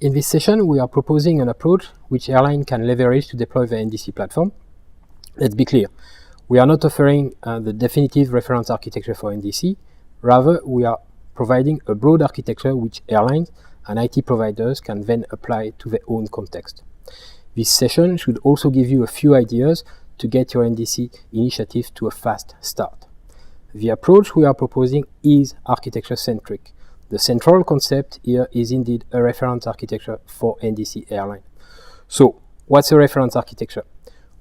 In this session, we are proposing an approach which airline can leverage to deploy the NDC platform. Let's be clear, we are not offering the definitive reference architecture for NDC. Rather, we are providing a broad architecture which airlines and IT providers can then apply to their own context. This session should also give you a few ideas to get your NDC initiative to a fast start. The approach we are proposing is architecture-centric. The central concept here is indeed a reference architecture for NDC airline. So, what's a reference architecture?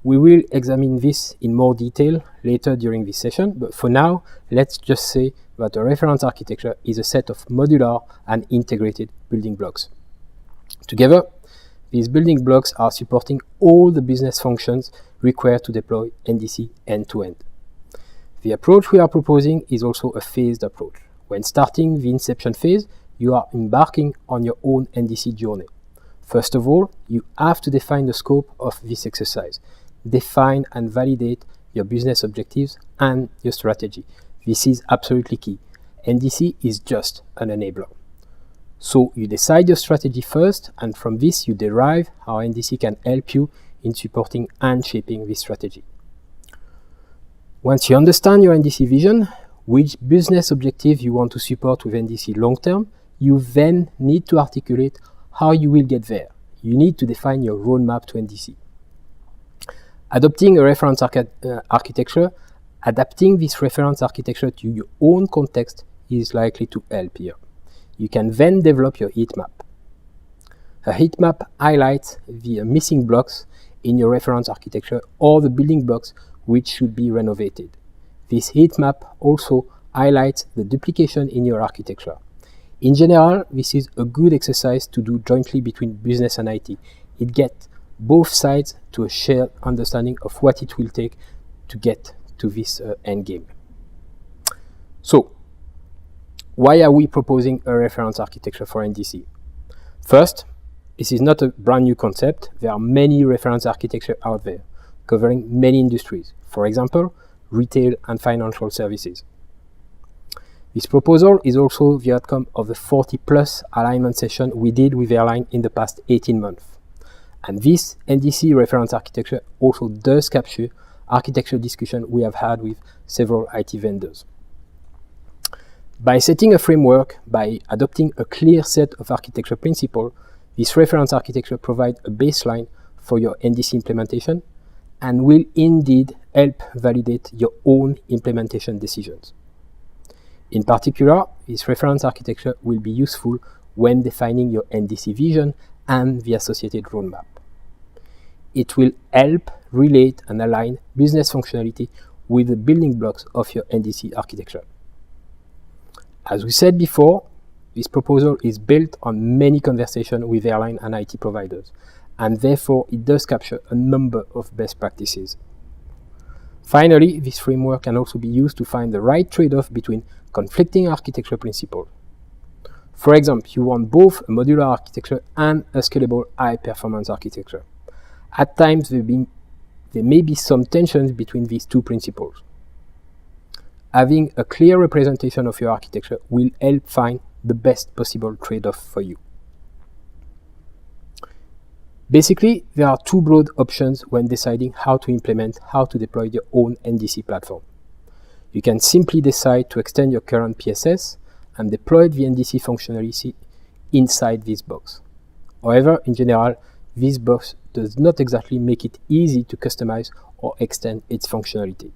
We will examine this in more detail later during this session, but for now, let's just say that a reference architecture is a set of modular and integrated building blocks. Together, these building blocks are supporting all the business functions required to deploy NDC end-to-end. The approach we are proposing is also a phased approach. When starting the inception phase, you are embarking on your own NDC journey. First of all, you have to define the scope of this exercise. Define and validate your business objectives and your strategy. This is absolutely key. NDC is just an enabler. So you decide your strategy first, and from this you derive how NDC can help you in supporting and shaping this strategy. Once you understand your NDC vision, which business objective you want to support with NDC long term, you then need to articulate how you will get there. You need to define your roadmap to NDC. Adopting a reference architecture, adapting this reference architecture to your own context is likely to help here. You can then develop your heat map. A heat map highlights the missing blocks in your reference architecture or the building blocks which should be renovated. This heat map also highlights the duplication in your architecture. In general, this is a good exercise to do jointly between business and IT. It gets both sides to a shared understanding of what it will take to get to this end game. So, why are we proposing a reference architecture for NDC? First, this is not a brand new concept. There are many reference architectures out there, covering many industries. For example, retail and financial services. This proposal is also the outcome of the 40+ alignment session we did with airline in the past 18 months. And this NDC reference architecture also does capture architecture discussion we have had with several IT vendors. By setting a framework, by adopting a clear set of architecture principles, this reference architecture provides a baseline for your NDC implementation and will indeed help validate your own implementation decisions. In particular, this reference architecture will be useful when defining your NDC vision and the associated roadmap. It will help relate and align business functionality with the building blocks of your NDC architecture. As we said before, this proposal is built on many conversations with airline and IT providers, and therefore it does capture a number of best practices. Finally, this framework can also be used to find the right trade-off between conflicting architecture principles. For example, you want both a modular architecture and a scalable high-performance architecture. At times, there may be some tensions between these two principles. Having a clear representation of your architecture will help find the best possible trade-off for you. Basically, there are two broad options when deciding how to deploy your own NDC platform. You can simply decide to extend your current PSS and deploy the NDC functionality inside this box. However, in general, this box does not exactly make it easy to customize or extend its functionality.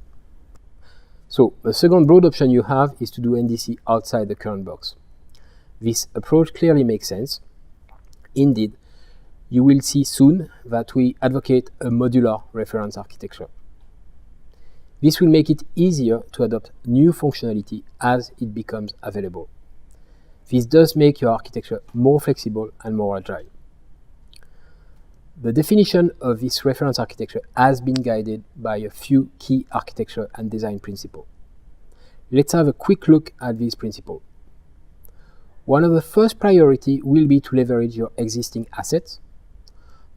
So, the second broad option you have is to do NDC outside the current box. This approach clearly makes sense. Indeed, you will see soon that we advocate a modular reference architecture. This will make it easier to adopt new functionality as it becomes available. This does make your architecture more flexible and more agile. The definition of this reference architecture has been guided by a few key architecture and design principles. Let's have a quick look at these principles. One of the first priorities will be to leverage your existing assets,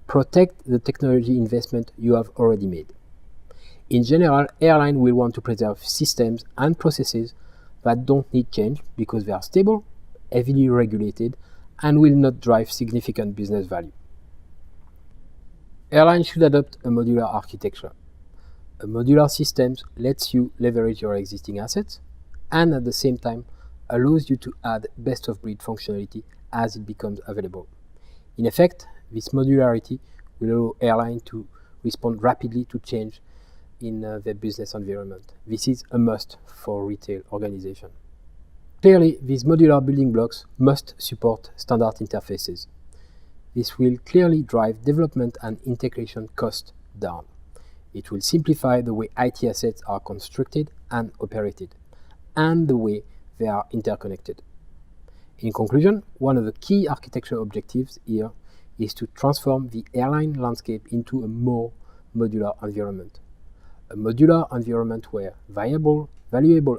protect the technology investment you have already made. In general, airlines will want to preserve systems and processes that don't need change because they are stable, heavily regulated, and will not drive significant business value. Airlines should adopt a modular architecture. A modular system lets you leverage your existing assets and at the same time allows you to add best-of-breed functionality as it becomes available. In effect, this modularity will allow airlines to respond rapidly to change in their business environment. This is a must for retail organizations. Clearly, these modular building blocks must support standard interfaces. This will clearly drive development and integration costs down. It will simplify the way IT assets are constructed and operated, and the way they are interconnected. In conclusion, one of the key architecture objectives here is to transform the airline landscape into a more modular environment. A modular environment where valuable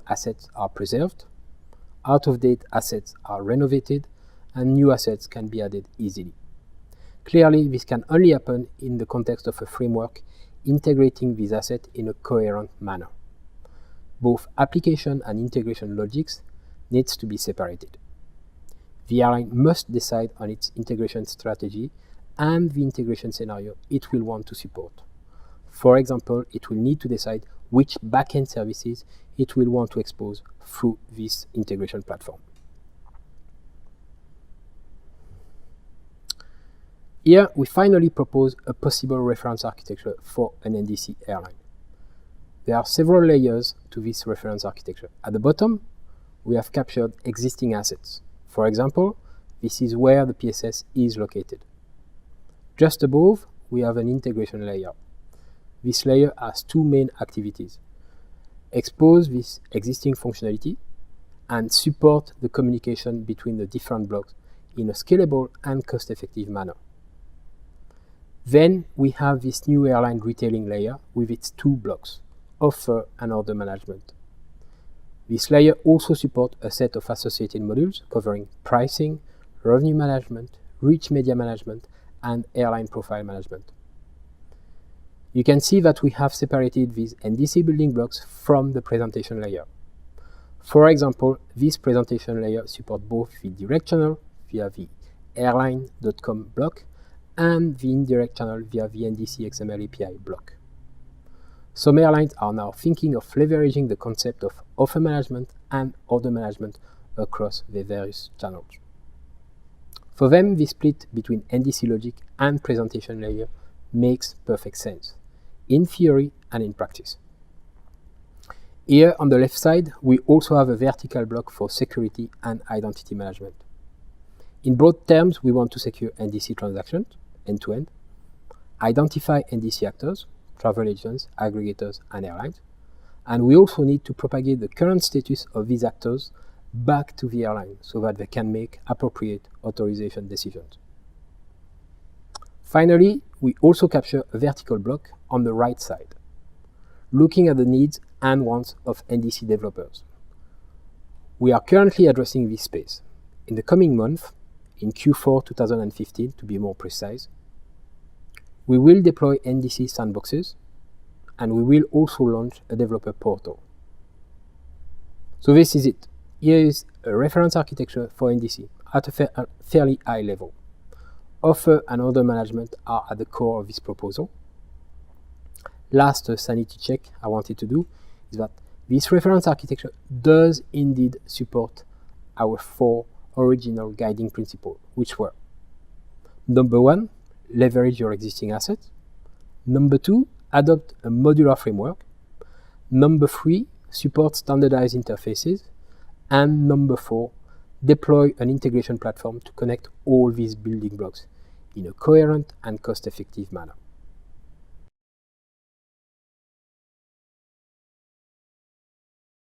assets are preserved, out-of-date assets are renovated, and new assets can be added easily. Clearly, this can only happen in the context of a framework integrating these assets in a coherent manner. Both application and integration logics needs to be separated. The airline must decide on its integration strategy and the integration scenario it will want to support. For example, it will need to decide which backend services it will want to expose through this integration platform. Here, we finally propose a possible reference architecture for an NDC airline. There are several layers to this reference architecture. At the bottom, we have captured existing assets. For example, this is where the PSS is located. Just above, we have an integration layer. This layer has two main activities: expose this existing functionality and support the communication between the different blocks in a scalable and cost-effective manner. Then we have this new airline retailing layer with its two blocks, offer and order management. This layer also supports a set of associated modules covering pricing, revenue management, rich media management, and airline profile management. You can see that we have separated these NDC building blocks from the presentation layer. For example, this presentation layer supports both the direct channel via the airline.com block and the indirect channel via the NDC XML API block. Some airlines are now thinking of leveraging the concept of offer management and order management across the various channels. For them, the split between NDC logic and presentation layer makes perfect sense, in theory and in practice. Here on the left side, we also have a vertical block for security and identity management. In broad terms, we want to secure NDC transactions end-to-end, identify NDC actors, travel agents, aggregators, and airlines, and we also need to propagate the current status of these actors back to the airline so that they can make appropriate authorization decisions. Finally, we also capture a vertical block on the right side, looking at the needs and wants of NDC developers. We are currently addressing this space. In the coming month, in Q4 2015 to be more precise, we will deploy NDC sandboxes, and we will also launch a developer portal. So this is it. Here is a reference architecture for NDC at a fairly high level. Offer and order management are at the core of this proposal. Last sanity check I wanted to do is that this reference architecture does indeed support our 4 original guiding principles, which were: number 1, leverage your existing assets. Number 2, adopt a modular framework. Number 3, support standardized interfaces. And number 4, deploy an integration platform to connect all these building blocks in a coherent and cost-effective manner.